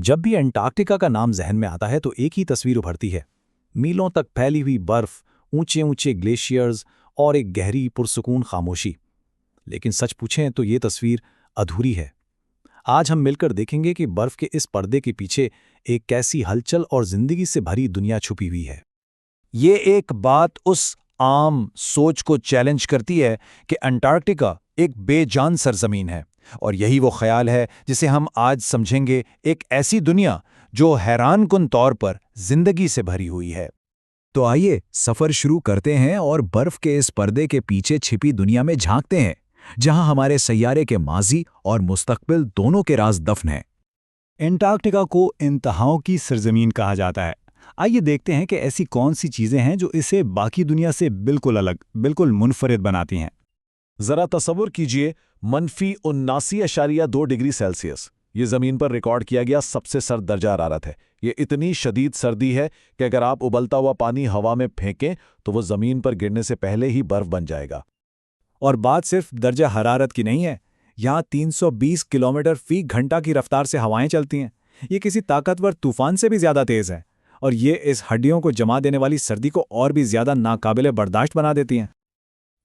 जब भी अंटार्कटिका का नाम जहन में आता है तो एक ही तस्वीर उभरती है। मीलों तक फैली हुई बर्फ, ऊंचे ऊंचे ग्लेशियर्स और एक गहरी पुरसुकून खामोशी। लेकिन सच पूछें तो ये तस्वीर अधूरी है। आज हम मिलकर देखेंगे कि बर्फ के इस पर्दे के पीछे एक कैसी हलचल और जिंदगी से भरी दुनिया छुपी हुई है। ये एक बात उस आम सोच को चैलेंज करती है कि अंटार्कटिका एक बेजान सरजमीन है, और यही वो ख्याल है जिसे हम आज समझेंगे, एक ऐसी दुनिया जो हैरानकुन तौर पर जिंदगी से भरी हुई है। तो आइए सफर शुरू करते हैं और बर्फ के इस पर्दे के पीछे छिपी दुनिया में झांकते हैं, जहां हमारे सैयारे के माजी और मुस्तकबिल दोनों के राज दफन हैं। अंटार्कटिका को इंतहाओं की सरजमीन कहा जाता है। आइए देखते हैं कि ऐसी कौन सी चीजें हैं जो इसे बाकी दुनिया से बिल्कुल अलग, बिल्कुल मुनफरिद बनाती हैं। जरा तसव्वुर कीजिए, -79.2 डिग्री सेल्सियस ये जमीन पर रिकॉर्ड किया गया सबसे सर्द दर्जा हरारत है। ये इतनी शदीद सर्दी है कि अगर आप उबलता हुआ पानी हवा में फेंकें तो वो जमीन पर गिरने से पहले ही बर्फ बन जाएगा। और बात सिर्फ दर्जा हरारत की नहीं है, यहाँ 320 किलोमीटर फी घंटा की रफ्तार से हवाएं चलती हैं। ये किसी ताकतवर तूफान से भी ज्यादा तेज है, और ये इस हड्डियों को जमा देने वाली सर्दी को और भी ज्यादा नाकाबिले बर्दाश्त बना देती हैं।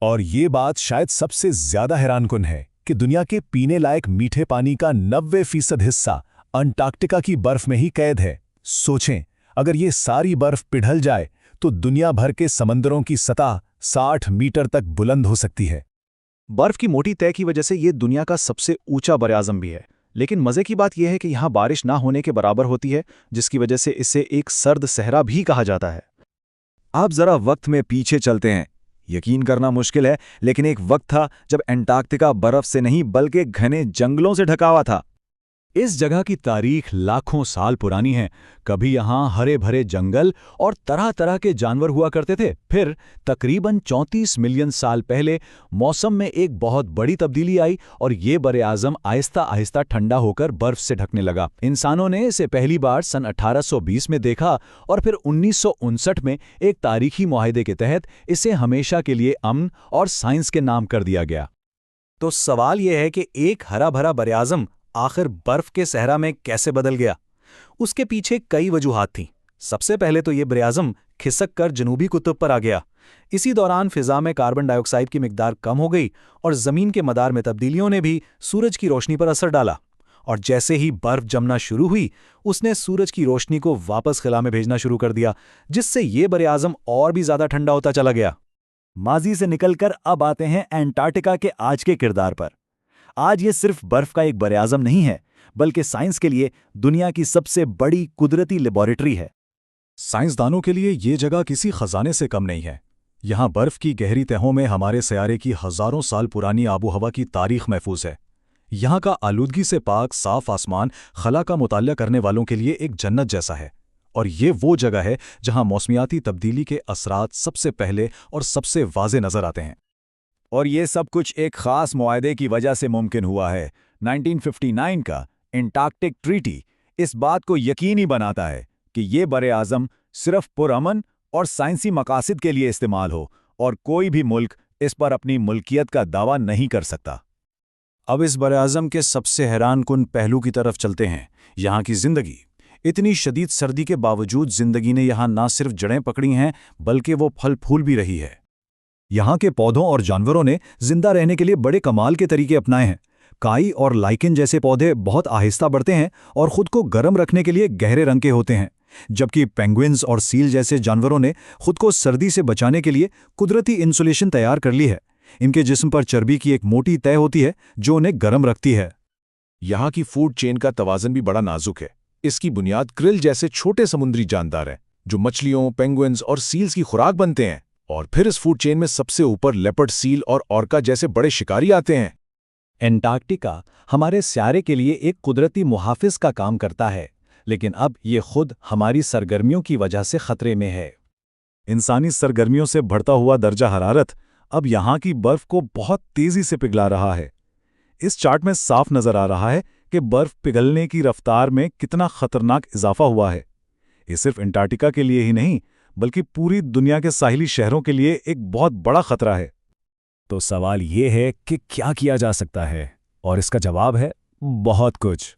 और ये बात शायद सबसे ज्यादा हैरानकुन है कि दुनिया के पीने लायक मीठे पानी का 90% हिस्सा अंटार्कटिका की बर्फ में ही कैद है। सोचें, अगर ये सारी बर्फ पिघल जाए तो दुनिया भर के समंदरों की सतह 60 मीटर तक बुलंद हो सकती है। बर्फ की मोटी तह की वजह से ये दुनिया का सबसे ऊंचा बरआज़म भी है। लेकिन मजे की बात यह है कि यहाँ बारिश ना होने के बराबर होती है, जिसकी वजह से इसे एक सर्द सहरा भी कहा जाता है। आप जरा वक्त में पीछे चलते हैं। यकीन करना मुश्किल है, लेकिन एक वक्त था जब अंटार्कटिका बर्फ से नहीं बल्कि घने जंगलों से ढका हुआ था। इस जगह की तारीख लाखों साल पुरानी है। कभी यहाँ हरे भरे जंगल और तरह तरह के जानवर हुआ करते थे। फिर तकरीबन 34 मिलियन साल पहले मौसम में एक बहुत बड़ी तब्दीली आई और ये बरे-आज़म आहिस्ता आहिस्ता ठंडा होकर बर्फ से ढकने लगा। इंसानों ने इसे पहली बार सन 1820 में देखा और फिर 1959 में एक तारीखी मुआहदे के तहत इसे हमेशा के लिए अमन और साइंस के नाम कर दिया गया। तो सवाल यह है कि एक हरा भरा बरे-आज़म आखिर बर्फ के सहरा में कैसे बदल गया? उसके पीछे कई वजूहात थीं। सबसे पहले तो ये बरे-आज़म खिसक कर जनूबी कुतुब पर आ गया। इसी दौरान फिजा में कार्बन डाइऑक्साइड की मिकदार कम हो गई और ज़मीन के मदार में तब्दीलियों ने भी सूरज की रोशनी पर असर डाला। और जैसे ही बर्फ जमना शुरू हुई, उसने सूरज की रोशनी को वापस खिला में भेजना शुरू कर दिया, जिससे ये बरे-आज़म और भी ज़्यादा ठंडा होता चला गया। माजी से निकलकर अब आते हैं अंटार्कटिका के आज के किरदार पर। आज ये सिर्फ बर्फ का एक बरे-आज़म नहीं है, बल्कि साइंस के लिए दुनिया की सबसे बड़ी कुदरती लेबोरेटरी है। साइंसदानों के लिए ये जगह किसी खजाने से कम नहीं है। यहाँ बर्फ की गहरी तहों में हमारे सैयारे की हजारों साल पुरानी आबोहवा की तारीख महफूज है। यहाँ का आलूदगी से पाक साफ आसमान खला का मुताला करने वालों के लिए एक जन्नत जैसा है। और ये वो जगह है जहाँ मौसमियाती तब्दीली के असरात सबसे पहले और सबसे वाज़े नजर आते हैं। और ये सब कुछ एक खास मुआहदे की वजह से मुमकिन हुआ है। 1959 का एंटार्कटिक ट्रीटी इस बात को यकीनी बनाता है कि ये बरे-आज़म सिर्फ पुरअमन और साइंसी मकासद के लिए इस्तेमाल हो, और कोई भी मुल्क इस पर अपनी मुल्कियत का दावा नहीं कर सकता। अब इस बरे-आज़म के सबसे हैरानकुन पहलू की तरफ चलते हैं, यहाँ की जिंदगी। इतनी शदीद सर्दी के बावजूद जिंदगी ने यहाँ ना सिर्फ जड़ें पकड़ी हैं, बल्कि वो फल फूल भी रही है। यहाँ के पौधों और जानवरों ने जिंदा रहने के लिए बड़े कमाल के तरीके अपनाए हैं। काई और लाइकेन जैसे पौधे बहुत आहिस्ता बढ़ते हैं और खुद को गर्म रखने के लिए गहरे रंग के होते हैं, जबकि पेंगुइन्स और सील जैसे जानवरों ने खुद को सर्दी से बचाने के लिए कुदरती इंसुलेशन तैयार कर ली है। इनके जिस्म पर चर्बी की एक मोटी तह होती है जो उन्हें गर्म रखती है। यहाँ की फूड चेन का तवाज़न भी बड़ा नाजुक है। इसकी बुनियाद क्रिल जैसे छोटे समुद्री जानदार हैं, जो मछलियों, पेंगुइन्स और सील्स की खुराक बनते हैं। और फिर इस फूड चेन में सबसे ऊपर लेपर्ड सील और ऑर्का जैसे बड़े शिकारी आते हैं। अंटार्कटिका हमारे स्यारे के लिए एक कुदरती मुहाफिज का काम करता है, लेकिन अब ये खुद हमारी सरगर्मियों की वजह से खतरे में है। इंसानी सरगर्मियों से बढ़ता हुआ दर्जा हरारत अब यहाँ की बर्फ को बहुत तेजी से पिघला रहा है। इस चार्ट में साफ नजर आ रहा है कि बर्फ पिघलने की रफ्तार में कितना खतरनाक इजाफा हुआ है। ये सिर्फ अंटार्कटिका के लिए ही नहीं, बल्कि पूरी दुनिया के साहिली शहरों के लिए एक बहुत बड़ा खतरा है। तो सवाल ये है कि क्या किया जा सकता है, और इसका जवाब है बहुत कुछ।